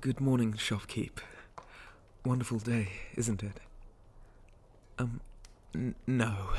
Good morning, shopkeep. Wonderful day, isn't it? No.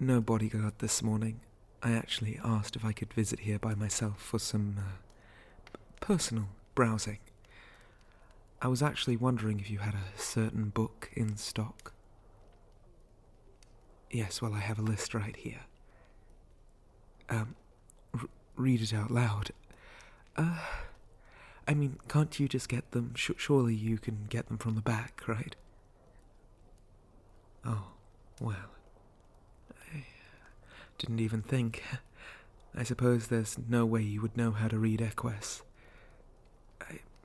No bodyguard this morning. I actually asked if I could visit here by myself for some, personal browsing. I was actually wondering if you had a certain book in stock. Yes, well, I have a list right here. Read it out loud. I mean, can't you just get them? Surely you can get them from the back, right? Oh, well. I didn't even think. I suppose there's no way you would know how to read Equus.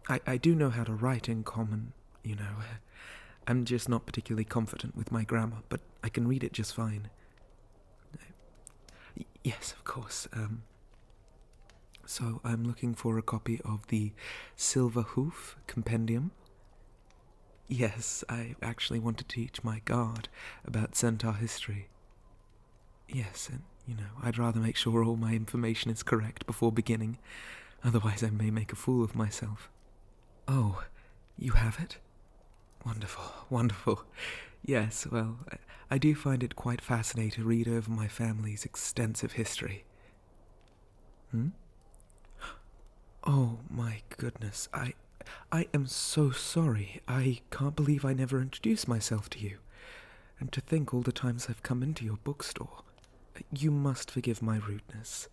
I do know how to write in common, you know. I'm just not particularly confident with my grammar, but I can read it just fine. Yes, of course. So I'm looking for a copy of the Silver Hoof Compendium. Yes, I actually want to teach my guard about centaur history. Yes, and, I'd rather make sure all my information is correct before beginning. Otherwise I may make a fool of myself. Oh, you have it? Wonderful, wonderful. Yes, well, I do find it quite fascinating to read over my family's extensive history. Oh, my goodness, I am so sorry. I can't believe I never introduced myself to you. And to think all the times I've come into your bookstore. You must forgive my rudeness.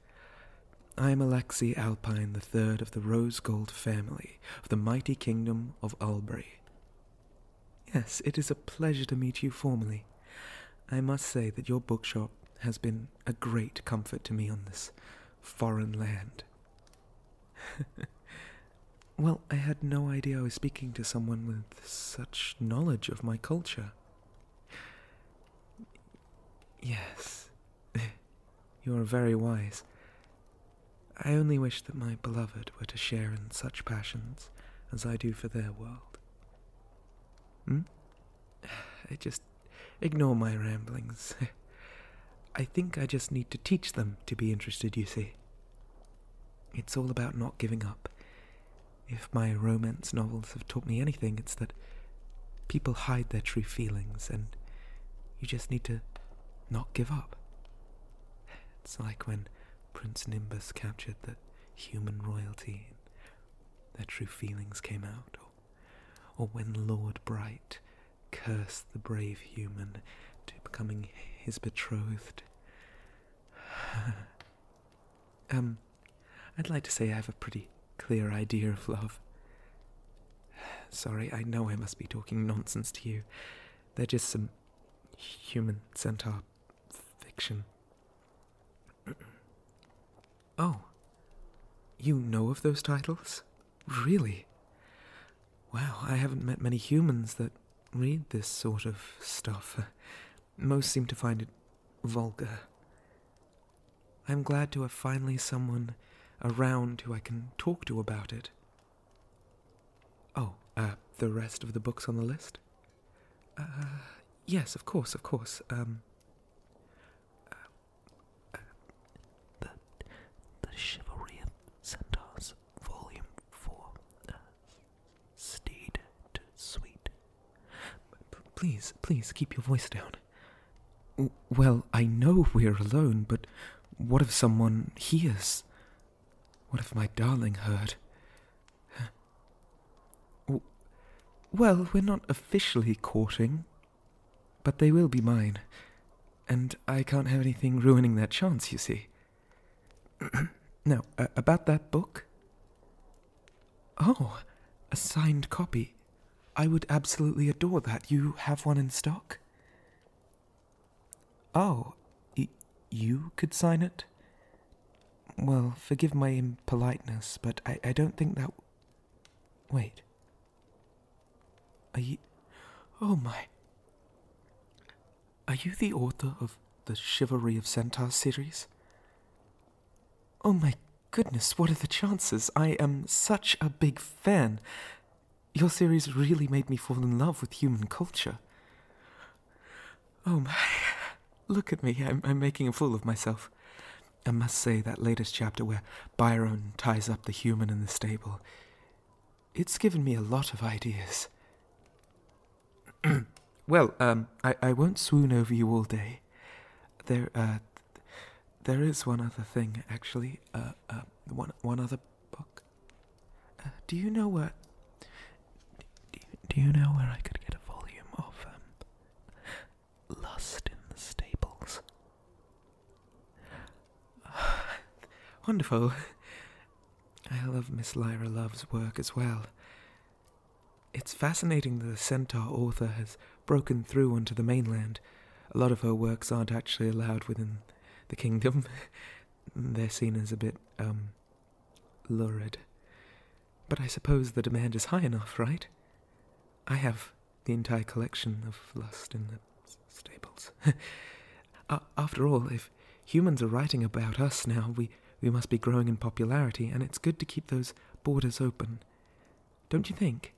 I am Alexei Alpine III of the Rose Gold family of the mighty kingdom of Albury. Yes, it is a pleasure to meet you formally. I must say that your bookshop has been a great comfort to me on this foreign land. Well, I had no idea I was speaking to someone with such knowledge of my culture. Yes, you are very wise. I only wish that my beloved were to share in such passions as I do for their world. Just ignore my ramblings. I think I just need to teach them to be interested, you see. It's all about not giving up. If my romance novels have taught me anything, it's that people hide their true feelings, and you just need to not give up. It's like when Prince Nimbus captured the human royalty and their true feelings came out, or when Lord Bright cursed the brave human to becoming his betrothed. I'd like to say I have a pretty clear idea of love. Sorry, I know I must be talking nonsense to you. They're just some human centaur fiction. Oh, you know of those titles? Really? Wow, I haven't met many humans that read this sort of stuff. Most seem to find it vulgar. I'm glad to have finally someone around who I can talk to about it. Oh, the rest of the books on the list? Yes, of course. The Chivalry of Centaurs, Volume 4. Steed to Sweet. Please, keep your voice down. Well, I know we're alone, but what if someone hears? What if my darling heard? Well, we're not officially courting, but they will be mine, and I can't have anything ruining that chance, you see. Now, about that book? Oh, a signed copy. I would absolutely adore that. You have one in stock? Oh, you could sign it? Well, forgive my impoliteness, but I don't think that... Wait. Are you... Oh my... Are you the author of the Chivalry of Centaurs series? Oh my goodness, what are the chances? I am such a big fan. Your series really made me fall in love with human culture. Oh my... Look at me, I'm making a fool of myself. I must say that latest chapter where Byron ties up the human in the stable, it's given me a lot of ideas. Well, I won't swoon over you all day. There is one other thing, actually. One other book. Do you know where... Do you know where I could get a volume of, Lust in the Stables? Wonderful. I love Miss Lyra Love's work as well. It's fascinating that the Centaur author has broken through onto the mainland. A lot of her works aren't actually allowed within the kingdom. They're seen as a bit, lurid. But I suppose the demand is high enough, right? I have the entire collection of Lust in the Stables. After all, if humans are writing about us now, we must be growing in popularity, and it's good to keep those borders open. Don't you think?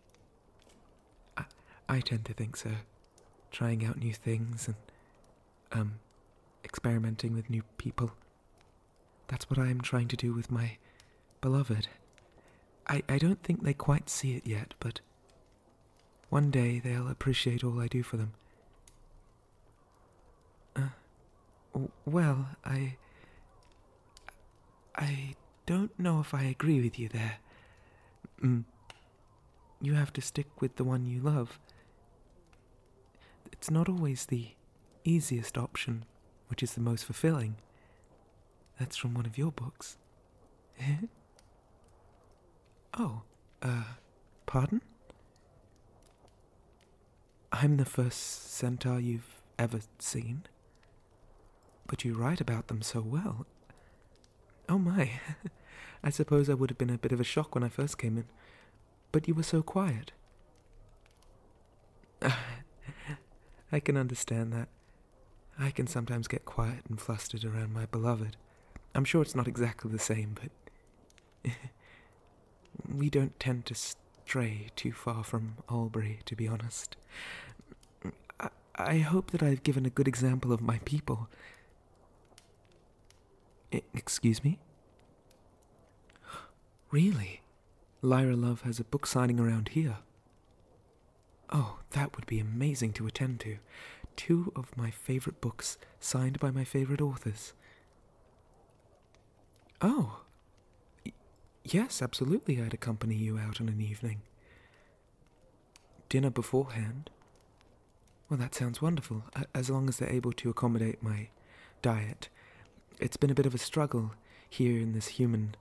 I tend to think so. Trying out new things and, experimenting with new people. That's what I am trying to do with my beloved. I don't think they quite see it yet, but one day they'll appreciate all I do for them. Well, I don't know if I agree with you there. You have to stick with the one you love. It's not always the easiest option, which is the most fulfilling. That's from one of your books. Oh, pardon? I'm the first centaur you've ever seen. But you write about them so well. Oh my, I suppose I would have been a bit of a shock when I first came in. But you were so quiet. I can understand that. I can sometimes get quiet and flustered around my beloved. I'm sure it's not exactly the same, but we don't tend to stray too far from Albury, to be honest. I hope that I've given a good example of my people. Excuse me? Really? Lyra Love has a book signing around here. Oh, that would be amazing to attend to. 2 of my favorite books signed by my favorite authors. Oh. Yes, absolutely, I'd accompany you out on an evening. Dinner beforehand? Well, that sounds wonderful, as long as they're able to accommodate my diet. It's been a bit of a struggle here in this human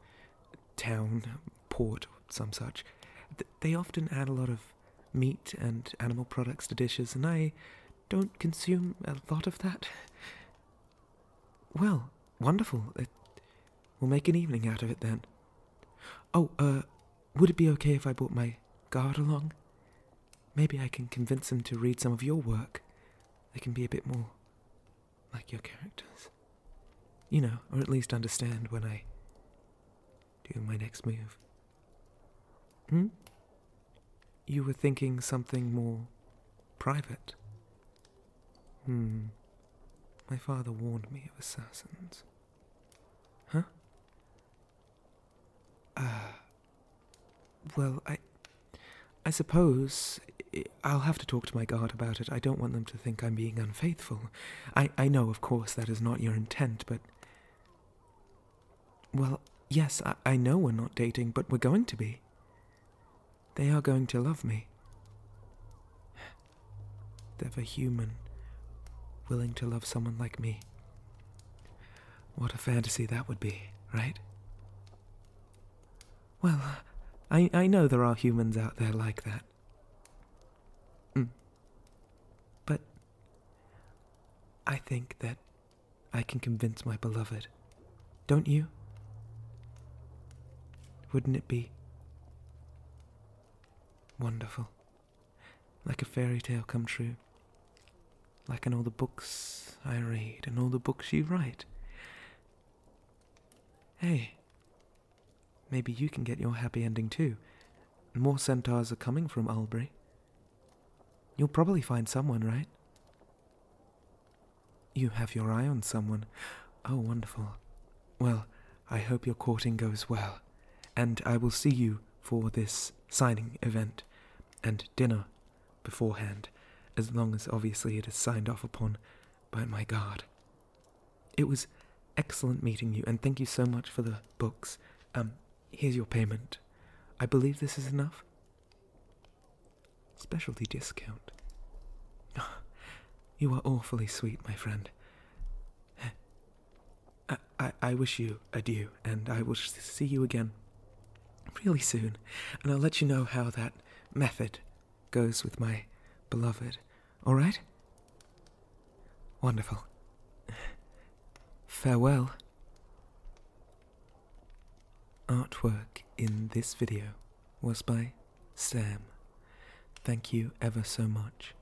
town, port, or some such. They often add a lot of meat and animal products to dishes, and I don't consume a lot of that. Well, wonderful. We'll make an evening out of it then. Oh, would it be okay if I brought my guard along? Maybe I can convince him to read some of your work. They can be a bit more like your characters. You know, or at least understand when I do my next move. You were thinking something more private? My father warned me of assassins. Huh? Well, I suppose I'll have to talk to my guard about it. I don't want them to think I'm being unfaithful. I know, of course, that is not your intent, but... Well, yes, I know we're not dating, but we're going to be. They are going to love me. They're a human, willing to love someone like me. What a fantasy that would be, right? Well, I know there are humans out there like that. But I think that I can convince my beloved. Don't you? Wouldn't it be wonderful? Like a fairy tale come true. Like in all the books I read and all the books you write. Hey, maybe you can get your happy ending too. More centaurs are coming from Albury. You'll probably find someone, right? You have your eye on someone. Oh, wonderful. Well, I hope your courting goes well, and I will see you for this signing event and dinner beforehand, as long as obviously it is signed off upon by my guard. It was excellent meeting you, and thank you so much for the books. Here's your payment. I believe this is enough? Specialty discount. You are awfully sweet, my friend. I wish you adieu, and I will see you again really soon, and I'll let you know how that method goes with my beloved. All right? Wonderful. Farewell. Artwork in this video was by Sam. Thank you ever so much.